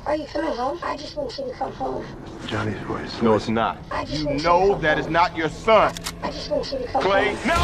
Are you coming home? I just want you to come home. Johnny's voice. No, it's not. You know that is not your son. I just want you to come Clay, home. no!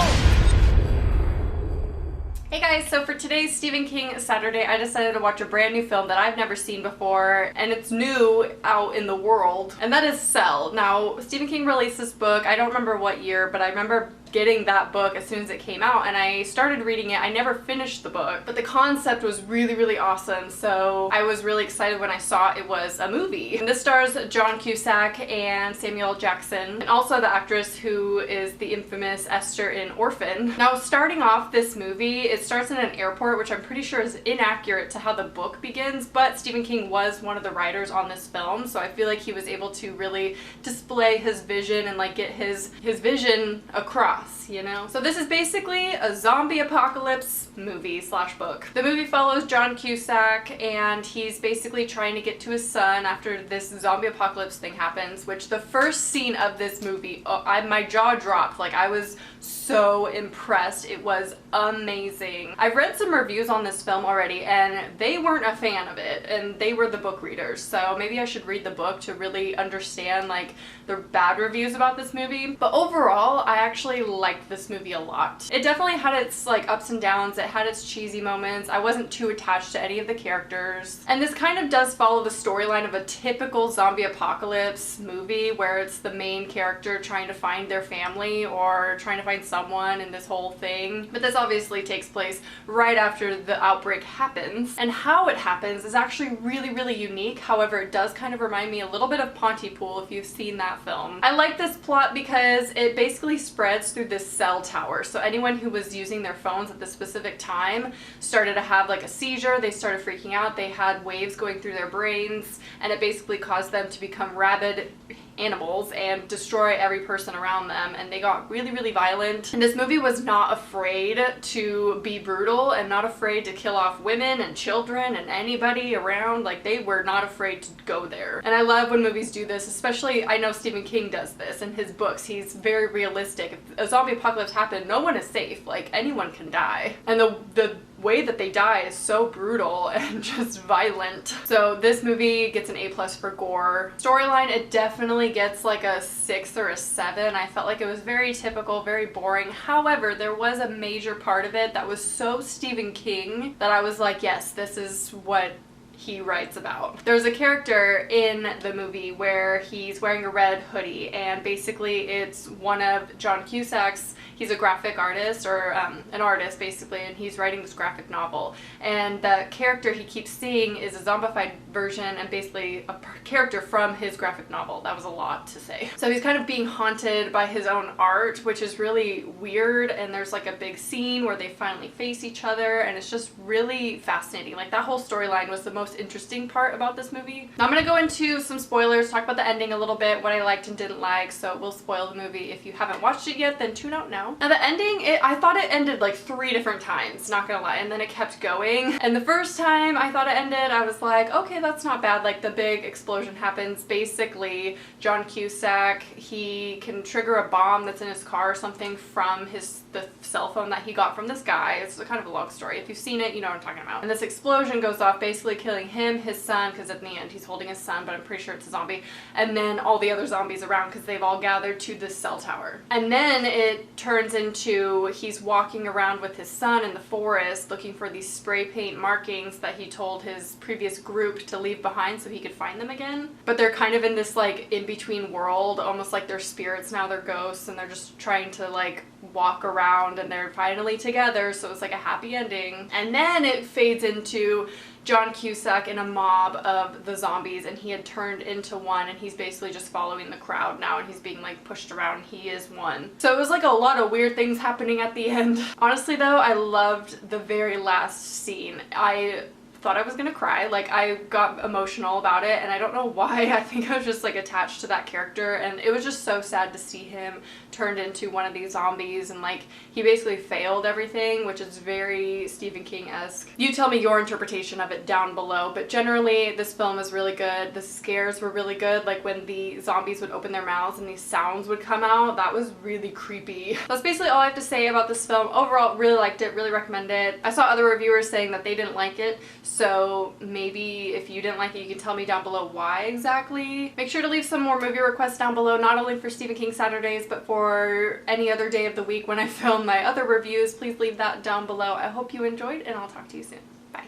Hey guys, so for today's Stephen King Saturday, I decided to watch a brand new film that I've never seen before, and it's new out in the world, and that is Cell. Now, Stephen King released this book, I don't remember what year, but I remember getting that book as soon as it came out, and I started reading it. I never finished the book, but the concept was really, really awesome, so I was really excited when I saw it was a movie. And this stars John Cusack and Samuel Jackson, and also the actress who is the infamous Esther in Orphan. Now, starting off this movie, it starts in an airport, which I'm pretty sure is inaccurate to how the book begins, but Stephen King was one of the writers on this film, so I feel like he was able to really display his vision and like get his vision across. You know? So this is basically a zombie apocalypse movie slash book. The movie follows John Cusack, and he's basically trying to get to his son after this zombie apocalypse thing happens, which the first scene of this movie, my jaw dropped. Like, I was so impressed. It was amazing. I've read some reviews on this film already, and they weren't a fan of it, and they were the book readers, so maybe I should read the book to really understand like the bad reviews about this movie. But overall, I actually liked this movie a lot. It definitely had its like ups and downs. It had its cheesy moments. I wasn't too attached to any of the characters, and this kind of does follow the storyline of a typical zombie apocalypse movie where it's the main character trying to find their family or trying to find someone in this whole thing. But this obviously takes place right after the outbreak happens, and how it happens is actually really, really unique. However, it does kind of remind me a little bit of Pontypool if you've seen that film. I like this plot because it basically spreads through this cell tower, so anyone who was using their phones at this specific time started to have like a seizure. They started freaking out. They had waves going through their brains, and it basically caused them to become rabid animals and destroy every person around them, and they got really, really violent. And this movie was not afraid to be brutal and not afraid to kill off women and children and anybody around. Like, they were not afraid to go there. And I love when movies do this, especially I know Stephen King does this in his books. He's very realistic. If a zombie apocalypse happened, no one is safe. Like, anyone can die, and the way that they die is so brutal and just violent. So this movie gets an A+ for gore. Storyline, it definitely gets like a 6 or a 7. I felt like it was very typical, very boring. However, there was a major part of it that was so Stephen King that I was like, yes, this is what he writes about. There's a character in the movie where he's wearing a red hoodie, and basically it's one of John Cusack's, he's a graphic artist, or an artist basically, and he's writing this graphic novel, and the character he keeps seeing is a zombified version and basically a character from his graphic novel. That was a lot to say. So he's kind of being haunted by his own art, which is really weird, and there's like a big scene where they finally face each other, and it's just really fascinating. Like, that whole storyline was the most interesting part about this movie. Now I'm gonna go into some spoilers, talk about the ending a little bit, what I liked and didn't like, so we'll spoil the movie. If you haven't watched it yet, then tune out now. Now the ending, I thought it ended like 3 different times, not gonna lie, and then it kept going. And the first time I thought it ended, I was like, okay, that's not bad. Like, the big explosion happens. Basically, John Cusack, he can trigger a bomb that's in his car or something from the cell phone that he got from this guy. It's kind of a long story. If you've seen it, you know what I'm talking about. And this explosion goes off, basically killing him, his son, because at the end he's holding his son, but I'm pretty sure it's a zombie, and then all the other zombies around because they've all gathered to this cell tower. And then it turns into he's walking around with his son in the forest looking for these spray paint markings that he told his previous group to leave behind so he could find them again. But they're kind of in this like in-between world, almost like they're spirits now, they're ghosts, and they're just trying to like walk around, and they're finally together, so it's like a happy ending. And then it fades into John Cusack in a mob of the zombies, and he had turned into one, and he's basically just following the crowd now, and he's being like pushed around. He is one. So it was like a lot of weird things happening at the end. Honestly though, I loved the very last scene. I thought I was gonna cry. Like, I got emotional about it, and I don't know why. I think I was just like attached to that character, and it was just so sad to see him turned into one of these zombies, and like he basically failed everything, which is very Stephen King-esque. You tell me your interpretation of it down below, but generally this film was really good. The scares were really good, like when the zombies would open their mouths and these sounds would come out. That was really creepy. That's basically all I have to say about this film. Overall, really liked it, really recommend it. I saw other reviewers saying that they didn't like it, So maybe if you didn't like it, you can tell me down below why exactly. Make sure to leave some more movie requests down below, not only for Stephen King Saturdays, but for any other day of the week when I film my other reviews. Please leave that down below. I hope you enjoyed, and I'll talk to you soon. Bye.